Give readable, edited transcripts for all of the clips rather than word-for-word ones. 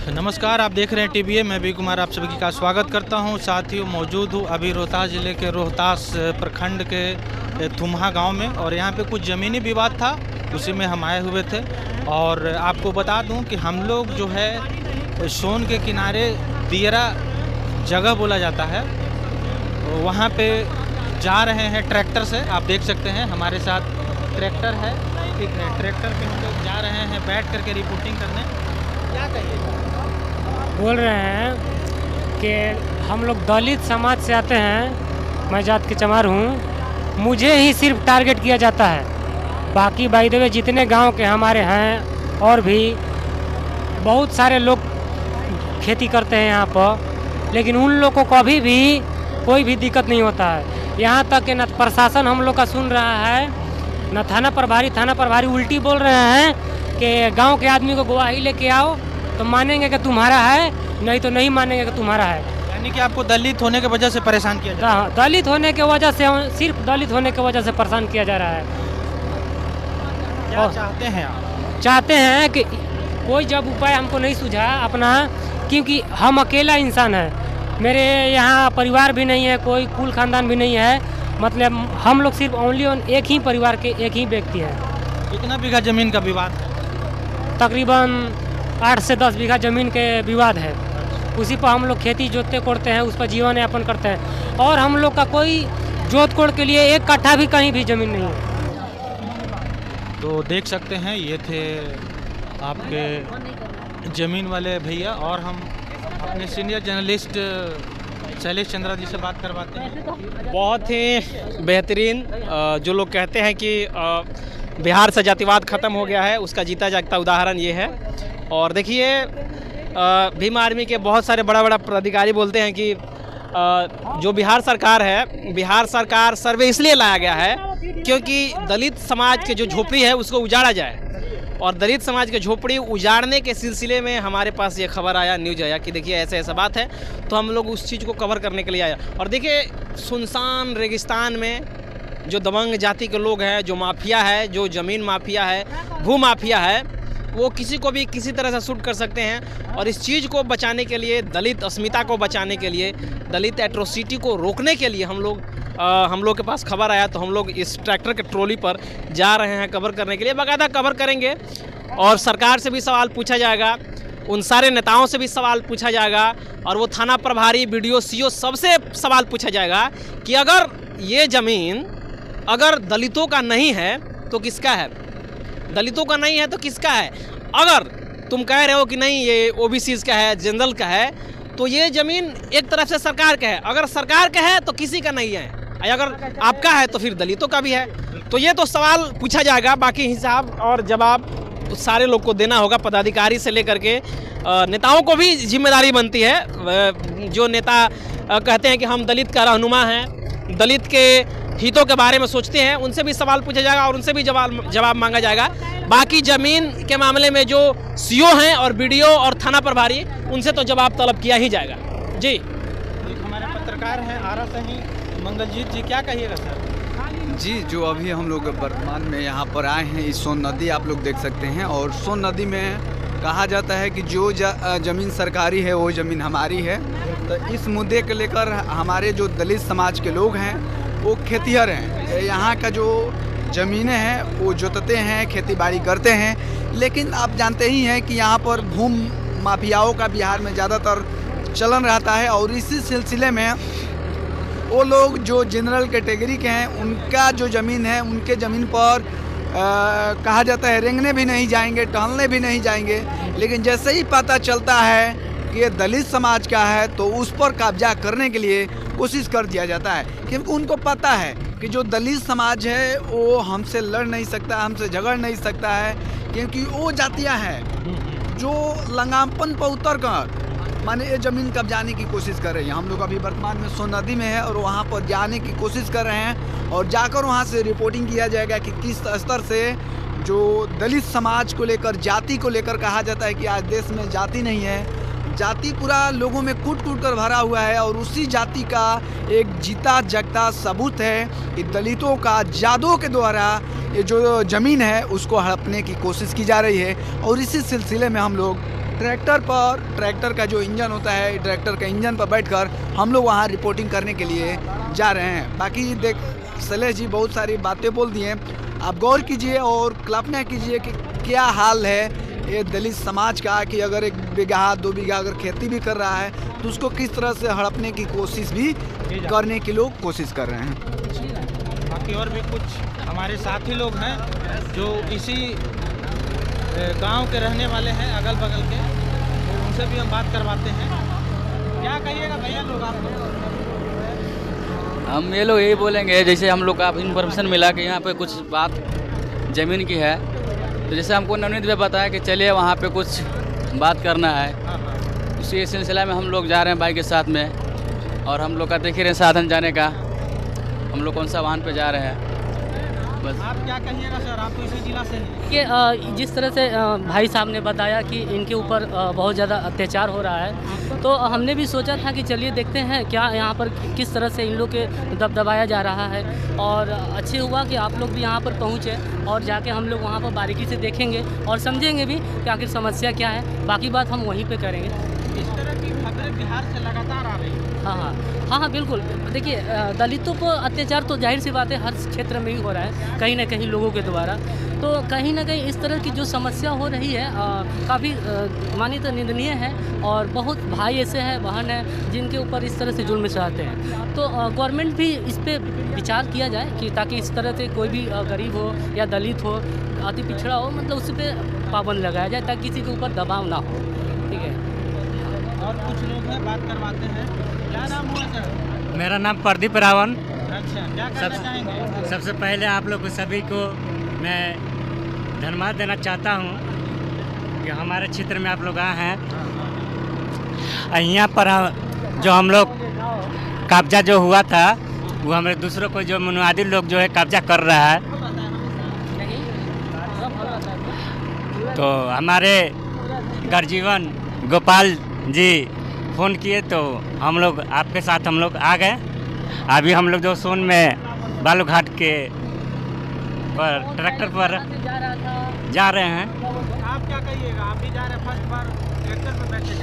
नमस्कार, आप देख रहे हैं टीवीए। मैं भी कुमार आप सभी का स्वागत करता हूं। साथियों, मौजूद हूं अभी रोहतास ज़िले के रोहतास प्रखंड के थुमहा गांव में, और यहां पे कुछ ज़मीनी विवाद था, उसी में हम आए हुए थे। और आपको बता दूं कि हम लोग जो है सोन के किनारे दियरा जगह बोला जाता है, वहां पे जा रहे हैं ट्रैक्टर से। आप देख सकते हैं हमारे साथ ट्रैक्टर है, ठीक है। ट्रैक्टर पे हम लोग जा रहे हैं बैठ करके रिपोर्टिंग करने। क्या कहिए? बोल रहे हैं कि हम लोग दलित समाज से आते हैं, मैं जात के चमार हूँ, मुझे ही सिर्फ टारगेट किया जाता है। बाकी बाई द वे जितने गांव के हमारे हैं और भी बहुत सारे लोग खेती करते हैं यहाँ पर, लेकिन उन लोगों को कभी भी कोई भी दिक्कत नहीं होता है। यहाँ तक कि न प्रशासन हम लोग का सुन रहा है, न थाना प्रभारी उल्टी बोल रहे हैं कि गांव के आदमी को गवाही लेके आओ तो मानेंगे कि तुम्हारा है, नहीं तो नहीं मानेंगे कि तुम्हारा है। यानी कि आपको दलित होने की वजह से परेशान किया जा रहा है? दलित होने के वजह से, सिर्फ दलित होने की वजह से परेशान किया जा रहा है। क्या चाहते हैं आप? चाहते हैं कि कोई जब उपाय हमको नहीं सूझा अपना, क्योंकि हम अकेला इंसान है, मेरे यहाँ परिवार भी नहीं है, कोई कुल खानदान भी नहीं है, मतलब हम लोग सिर्फ ओनली एक ही परिवार के एक ही व्यक्ति हैं। कितना बीघा जमीन का विवाद है? तकरीबन 8 से 10 बीघा ज़मीन के विवाद है। उसी पर हम लोग खेती जोतते कोड़ते हैं, उस पर जीवन यापन करते हैं, और हम लोग का कोई जोत कोड़ के लिए 1 कट्ठा भी कहीं भी ज़मीन नहीं है। तो देख सकते हैं ये थे आपके ज़मीन वाले भैया, और हम अपने सीनियर जर्नलिस्ट शैलेश चंद्रा जी से बात करवाते हैं। बहुत ही बेहतरीन। जो लोग कहते हैं कि बिहार से जातिवाद ख़त्म हो गया है, उसका जीता जागता उदाहरण ये है। और देखिए, भीम आर्मी के बहुत सारे बड़ा पदाधिकारी बोलते हैं कि जो बिहार सरकार है, बिहार सरकार सर्वे इसलिए लाया गया है क्योंकि दलित समाज के जो झोपड़ी है उसको उजाड़ा जाए। और दलित समाज के झोपड़ी उजाड़ने के सिलसिले में हमारे पास ये खबर आया, न्यूज आया कि देखिए ऐसा बात है, तो हम लोग उस चीज़ को कवर करने के लिए आया। और देखिए, सुनसान रेगिस्तान में जो दबंग जाति के लोग हैं, जो माफिया है, जो ज़मीन माफिया है, भू माफिया है, वो किसी को भी किसी तरह से शूट कर सकते हैं। और इस चीज़ को बचाने के लिए, दलित अस्मिता को बचाने के लिए, दलित एट्रोसिटी को रोकने के लिए हम लोग के पास खबर आया, तो हम लोग इस ट्रैक्टर के ट्रॉली पर जा रहे हैं कवर करने के लिए। बाकायदा कवर करेंगे और सरकार से भी सवाल पूछा जाएगा, उन सारे नेताओं से भी सवाल पूछा जाएगा, और वो थाना प्रभारी, BDO, CO सबसे सवाल पूछा जाएगा कि अगर ये ज़मीन अगर दलितों का नहीं है तो किसका है, दलितों का नहीं है तो किसका है। अगर तुम कह रहे हो कि नहीं ये OBCs का है, जनरल का है, तो ये ज़मीन एक तरफ से सरकार का है। अगर सरकार का है तो किसी का नहीं है, अगर आपका है तो फिर दलितों का भी है। तो ये तो सवाल पूछा जाएगा। बाकी हिसाब और जवाब सारे लोग को देना होगा, पदाधिकारी से लेकर के नेताओं को भी जिम्मेदारी बनती है। जो नेता कहते हैं कि हम दलित का रहनुमा हैं, दलित के हितों के बारे में सोचते हैं, उनसे भी सवाल पूछा जाएगा और उनसे भी जवाब मांगा जाएगा। बाकी ज़मीन के मामले में जो CO हैं और BDO और थाना प्रभारी, उनसे तो जवाब तलब किया ही जाएगा। जी, हमारे पत्रकार हैं आरा सही मंगलजीत जी, क्या कहिएगा सर? जी, जो अभी हम लोग वर्तमान में यहाँ पर आए हैं, इस सोन नदी आप लोग देख सकते हैं, और सोन नदी में कहा जाता है कि जो ज़मीन सरकारी है वो ज़मीन हमारी है। तो इस मुद्दे को लेकर हमारे जो दलित समाज के लोग हैं वो खेतिहर हैं, यहाँ का जो ज़मीनें हैं वो जोतते हैं, खेती बाड़ी करते हैं। लेकिन आप जानते ही हैं कि यहाँ पर भूम माफियाओं का बिहार में ज़्यादातर चलन रहता है, और इसी सिलसिले में वो लोग जो जनरल कैटेगरी के हैं, उनका जो ज़मीन है, उनके ज़मीन पर कहा जाता है रेंगने भी नहीं जाएंगे, टहलने भी नहीं जाएंगे। लेकिन जैसे ही पता चलता है कि ये दलित समाज का है तो उस पर कब्जा करने के लिए कोशिश कर दिया जाता है, क्योंकि उनको पता है कि जो दलित समाज है वो हमसे लड़ नहीं सकता, हमसे झगड़ नहीं सकता है, क्योंकि वो जातियाँ हैं जो लंगापन पर उतर कर माने ये ज़मीन कब्जाने की कोशिश कर रही है। हम लोग अभी वर्तमान में सोन नदी में है और वहाँ पर जाने की कोशिश कर रहे हैं, और जाकर वहाँ से रिपोर्टिंग किया जाएगा कि किस स्तर से जो दलित समाज को लेकर, जाति को लेकर कहा जाता है कि आज देश में जाति नहीं है, जाति पूरा लोगों में कूट कर भरा हुआ है, और उसी जाति का एक जीता जगता सबूत है कि दलितों का जादू के द्वारा ये जो ज़मीन है उसको हड़पने की कोशिश की जा रही है। और इसी सिलसिले में हम लोग ट्रैक्टर का जो इंजन होता है, ट्रैक्टर का इंजन पर बैठकर हम लोग वहाँ रिपोर्टिंग करने के लिए जा रहे हैं। बाकी देख शैलेश जी बहुत सारी बातें बोल दी हैं, आप गौर कीजिए और कल्पना कीजिए कि क्या हाल है ये दलित समाज का, कि अगर 1 बीघा 2 बीघा अगर खेती भी कर रहा है तो उसको किस तरह से हड़पने की कोशिश भी करने की लोग कोशिश कर रहे हैं। बाकी और भी कुछ हमारे साथी लोग हैं जो इसी गांव के रहने वाले हैं, अगल बगल के, तो उनसे भी हम बात करवाते हैं। क्या कहिएगा भैया लोग आप लोग? हम ये लोग यही बोलेंगे, जैसे हम लोग का इन्फॉर्मेशन मिला कि यहाँ पे कुछ बात ज़मीन की है, तो जैसे हमको नवनीत भाई बताया कि चलिए वहाँ पे कुछ बात करना है, उसी सिलसिला में हम लोग जा रहे हैं बाइक के साथ में। और हम लोग का देख ही रहे साधन जाने का, हम लोग कौन सा वाहन पे जा रहे हैं। बस आप क्या कहिएगा सर, आप तो इसी जिला से हैं। कि जिस तरह से भाई साहब ने बताया कि इनके ऊपर बहुत ज़्यादा अत्याचार हो रहा है, तो हमने भी सोचा था कि चलिए देखते हैं क्या यहाँ पर किस तरह से इन लोग के दबाया जा रहा है। और अच्छे हुआ कि आप लोग भी यहाँ पर पहुँचे और जाके हम लोग वहाँ पर बारीकी से देखेंगे और समझेंगे भी कि आखिर समस्या क्या है। बाकी बात हम वहीं पर करेंगे। इस तरह की खबरें बिहार से लगातार आ रही हैं। हाँ, बिल्कुल। देखिए दलितों पर अत्याचार तो जाहिर सी बात है हर क्षेत्र में ही हो रहा है, कहीं ना कहीं लोगों के द्वारा। तो कहीं ना कहीं इस तरह की जो समस्या हो रही है काफ़ी मानी तो निंदनीय है। और बहुत भाई ऐसे हैं, बहन हैं जिनके ऊपर इस तरह से जुल्म चाहते हैं। तो गवर्नमेंट भी इस पर विचार किया जाए कि ताकि इस तरह से कोई भी गरीब हो या दलित हो, अति पिछड़ा हो, मतलब उस पर पाबंद लगाया जाए ताकि किसी के ऊपर दबाव ना हो। ठीक है। और कुछ लोग हैं, बात करवाते हैं। क्या नाम हुआ सर? मेरा नाम प्रदीप रावण। अच्छा, क्या कहना चाहेंगे? सबसे पहले आप लोग सभी को मैं धन्यवाद देना चाहता हूँ कि हमारे क्षेत्र में आप लोग आए हैं। यहाँ पर जो हम लोग कब्जा जो हुआ था वो हमारे दूसरों को जो मनवादी लोग जो है कब्जा कर रहा है, तो हमारे गर्जीवन गोपाल जी फ़ोन किए तो हम लोग आपके साथ हम लोग आ गए। अभी हम लोग जो सोन में बालूघाट के पर ट्रैक्टर पर जा रहे हैं। आप क्या कहिएगा? आप भी जा रहे हैं फर्स्ट बार ट्रैक्टर पर बैठे?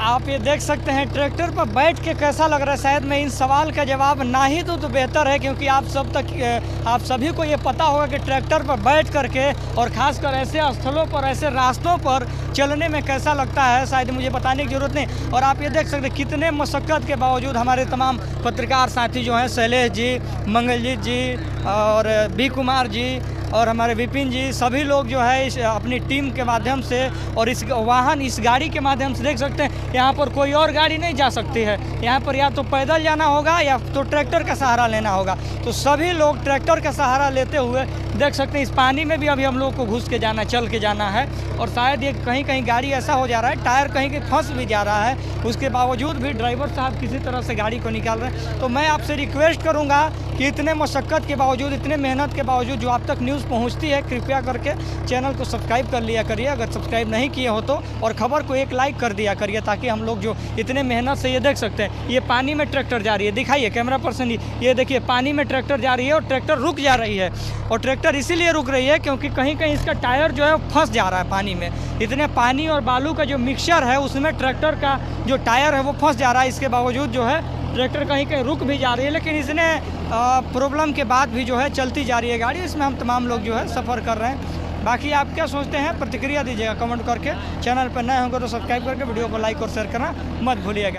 आप ये देख सकते हैं ट्रैक्टर पर बैठ के कैसा लग रहा है। शायद मैं इन सवाल का जवाब ना ही दूं तो बेहतर है, क्योंकि आप सभी को ये पता होगा कि ट्रैक्टर पर बैठ करके और ख़ासकर ऐसे स्थलों पर, ऐसे रास्तों पर चलने में कैसा लगता है शायद मुझे बताने की ज़रूरत नहीं। और आप ये देख सकते हैं कितने मशक्क़त के बावजूद हमारे तमाम पत्रकार साथी जो हैं, शैलेश जी, मंगलजीत जी और बी कुमार जी और हमारे विपिन जी, सभी लोग जो है इस अपनी टीम के माध्यम से और इस गाड़ी के माध्यम से देख सकते हैं यहाँ पर कोई और गाड़ी नहीं जा सकती है। यहाँ पर या तो पैदल जाना होगा या तो ट्रैक्टर का सहारा लेना होगा। तो सभी लोग ट्रैक्टर का सहारा लेते हुए देख सकते हैं इस पानी में भी अभी हम लोग को घुस के जाना, चल के जाना है। और शायद ये कहीं कहीं गाड़ी ऐसा हो जा रहा है, टायर कहीं कहीं फंस भी जा रहा है, उसके बावजूद भी ड्राइवर साहब किसी तरह से गाड़ी को निकाल रहे हैं। तो मैं आपसे रिक्वेस्ट करूँगा कि इतने मशक्क़त के बावजूद, इतने मेहनत के बावजूद जो आप तक न्यूज़ पहुँचती है, कृपया करके चैनल को सब्सक्राइब कर लिया करिए अगर सब्सक्राइब नहीं किए हो तो, और खबर को एक लाइक कर दिया करिए ताकि हम लोग जो इतने मेहनत से, ये देख सकते हैं ये पानी में ट्रैक्टर जा रही है, दिखाइए कैमरा पर्सन, ये देखिए पानी में ट्रैक्टर जा रही है और ट्रैक्टर रुक जा रही है। और ट्रैक्टर इसीलिए रुक रही है क्योंकि कहीं कहीं इसका टायर जो है फंस जा रहा है पानी में। इतने पानी और बालू का जो मिक्सचर है उसमें ट्रैक्टर का जो टायर है वो फंस जा रहा है। इसके बावजूद जो है ट्रैक्टर कहीं कहीं रुक भी जा रही है, लेकिन इसने प्रॉब्लम के बाद भी जो है चलती जा रही है गाड़ी। इसमें हम तमाम लोग जो है सफ़र कर रहे हैं। बाकी आप क्या सोचते हैं प्रतिक्रिया दीजिएगा कमेंट करके। चैनल पर नए होंगे तो सब्सक्राइब करके वीडियो को लाइक और शेयर करना मत भूलिएगा।